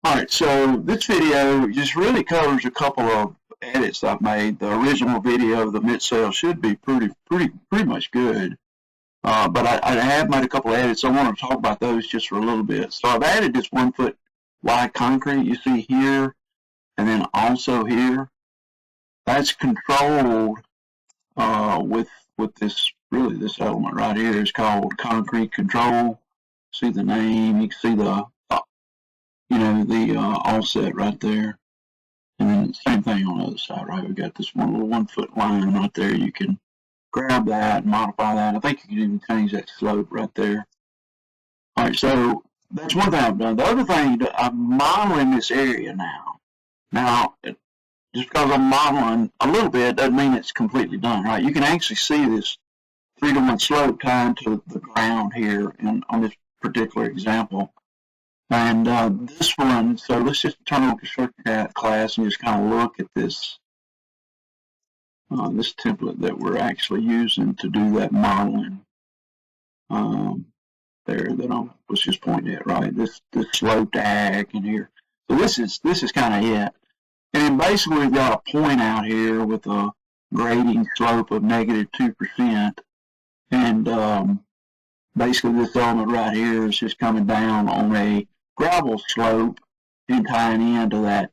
Alright, so this video just really covers a couple of edits I've made. The original video of the mid-sail should be pretty much good. But I have made a couple of edits. I want to talk about those just for a little bit. So I've added this 1 foot wide concrete you see here, and then also here. That's controlled with this element right here is called concrete control. See the name, you can see the offset right there. And then same thing on the other side, right? We've got this one little 1 foot line right there. You can grab that and modify that. I think you can even change that slope right there. All right, so that's one thing I've done. The other thing, I'm modeling this area now. Now, just because I'm modeling a little bit doesn't mean it's completely done, right? You can actually see this 3-to-1 slope tied to the ground here on this particular example. And this one, so let's just turn on construction class and just kind of look at this this template that we're actually using to do that modeling. There that I was just pointing at, right? This slope tag in here. So this is kind of it. And then basically we've got a point out here with a grading slope of -2%. And basically this element right here is just coming down on a gravel slope and tying into that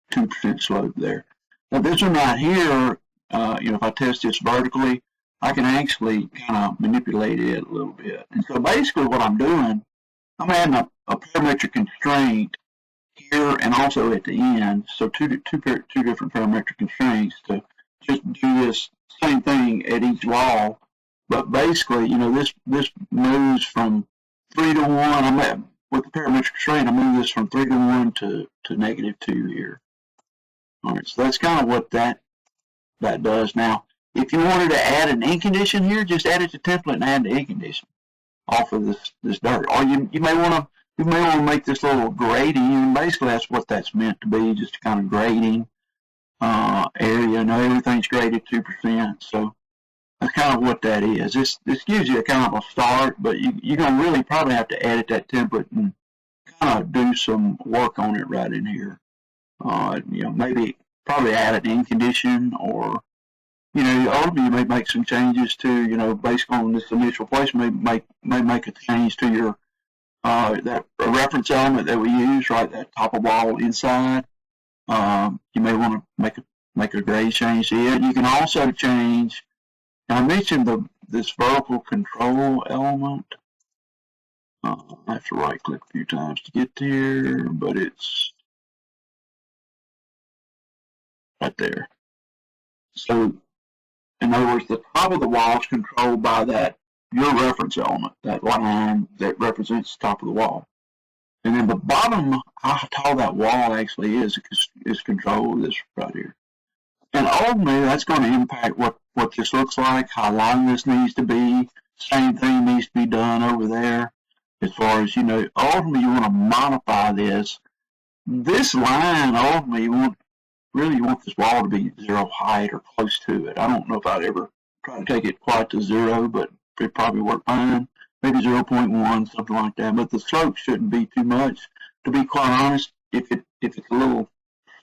2% slope there. Now this one right here, if I test this vertically, I can actually kind of manipulate it a little bit. And so basically what I'm doing, I'm adding a parametric constraint here and also at the end. So two different parametric constraints to just do this same thing at each wall. But basically, this moves from 3-to-1. With the parametric constraint, I move this from 3-to-1 to -2 here. All right, so that's kind of what that does. Now, if you wanted to add an ink condition here, just add it to template and add the ink condition off of this dirt. Or you may want to make this little grading, and basically that's what that's meant to be, just a kind of grading area. Now everything's graded 2%, so that's kind of what that is. This gives you a kind of a start, but you're going to really probably have to edit that template and kind of do some work on it right in here. Maybe probably add an ink condition, or ultimately you may make some changes to, based on this initial placement, may make a change to your that reference element that we use, right, that top of wall inside. You may want to make a grade change to it. You can also change. Now, I mentioned this vertical control element. I have to right click a few times to get there, but it's right there. So, in other words, the top of the wall is controlled by your reference element, that line that represents the top of the wall. And then the bottom, how tall that wall actually is controlled this right here. And ultimately, that's going to impact what this looks like, how long this needs to be. Same thing needs to be done over there. As far as, ultimately you want to modify this. This line, ultimately, you want this wall to be 0 height or close to it. I don't know if I'd ever try to take it quite to 0, but it probably work fine. Maybe 0.1, something like that. But the slope shouldn't be too much. To be quite honest, if it's a little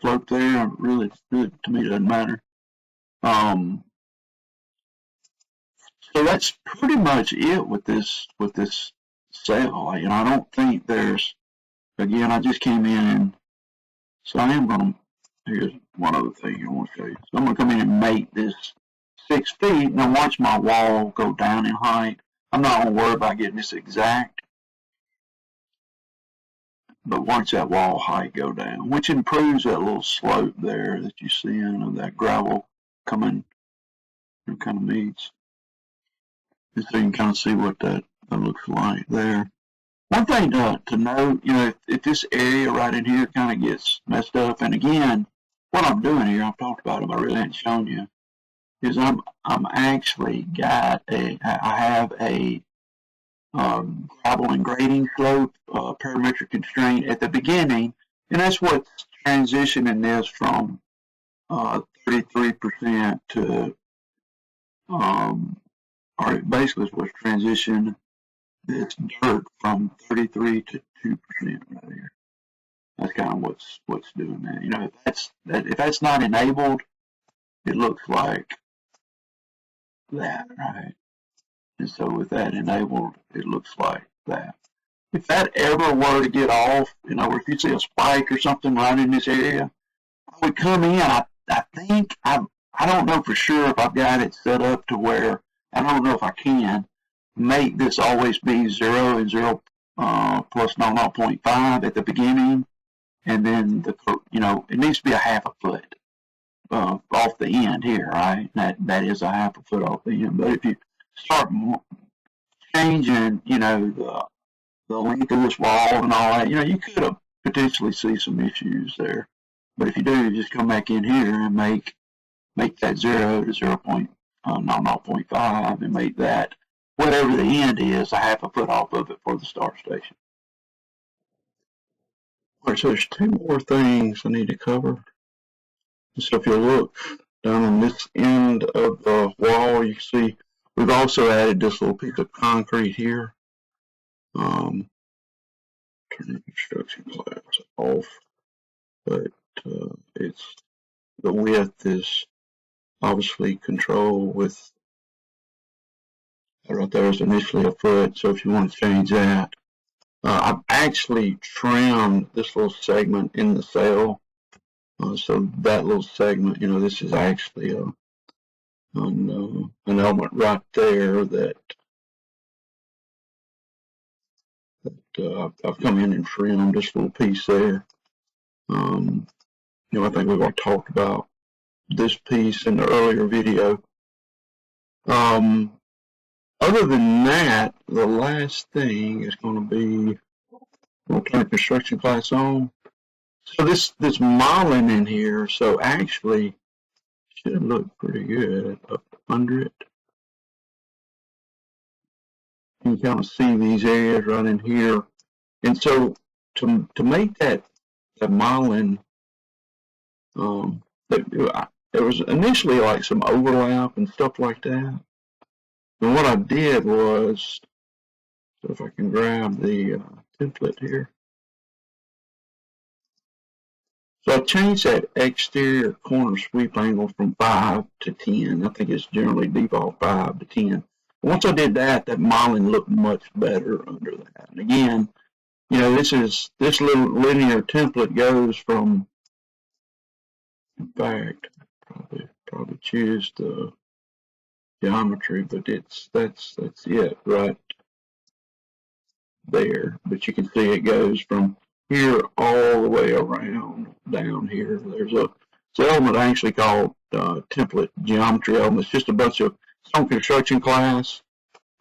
slope there, really to me it doesn't matter. So that's pretty much it with this sail. I don't think there's, again, I just came in, and so I am going to, here's one other thing I want to show you. So I'm going to come in and make this 6 feet. Now watch my wall go down in height. I'm not going to worry about getting this exact, but watch that wall height go down, which improves that little slope there that you see of that gravel coming, it kind of meets. Just so you can kind of see what that looks like there. One thing to note, if this area right in here kind of gets messed up, and again, what I'm doing here, I've talked about it, but I really haven't shown you, is I'm actually I have a gravel and grading slope parametric constraint at the beginning, and that's what's transitioning this from 33% to or basically it's what's transitioned this dirt from 33 to 2% right here. That's kind of what's doing that. You know, if that's not enabled, it looks like that, right? And so with that enabled, it looks like that. If that ever were to get off, you know, if you see a spike or something right in this area, I would come in. I think I don't know for sure if I've got it set up to where I don't know if I can make this always be 0 and 0 plus 0.5 at the beginning, and then it needs to be a half a foot off the end here, right? That is a half a foot off the end. But if you start changing, the length of this wall and all that, you could potentially see some issues there. But if you do, you just come back in here and make that 0 to 0.5 and make that whatever the end is a half a foot off of it for the start station. All right, so there's two more things I need to cover. So if you look down on this end of the wall, you can see we've also added this little piece of concrete here. Turn the construction class off, but it's the width is obviously controlled with right there is initially a foot. So if you want to change that, I've actually trimmed this little segment in the cell. So that little segment, this is actually an element right there that I've come in and trimmed this little piece there. I think we've already talked about this piece in the earlier video. Other than that, the last thing is going to be, we'll turn the construction class on. So this modeling in here, so actually should look pretty good up under it. You can kind of see these areas right in here. And so to make that modeling, there was initially like some overlap and stuff like that. And what I did was, so if I can grab the template here. So I changed that exterior corner sweep angle from 5 to 10. I think it's generally default 5 to 10. Once I did that, that modeling looked much better under that. And again, this little linear template goes from, in fact, probably choose the geometry, but that's it right there. But you can see it goes from here all the way around down here. There's an element actually called template geometry element. It's just a bunch of, it's on construction class.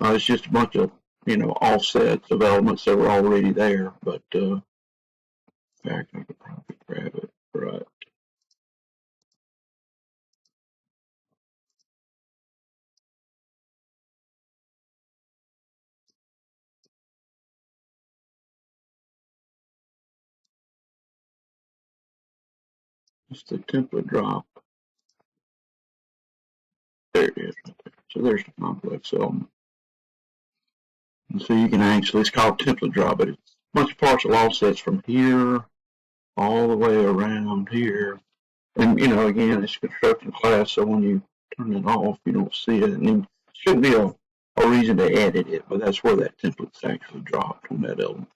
It's just a bunch of, offsets of elements that were already there. But in fact, I could probably grab it right. It's the template drop. There it is right there. So there's the complex element. And so you can actually, it's called template drop, but it's a bunch of partial offsets from here all the way around here. And, again, it's construction class, so when you turn it off, you don't see it. And there shouldn't be a reason to edit it, but that's where that template's actually dropped on that element.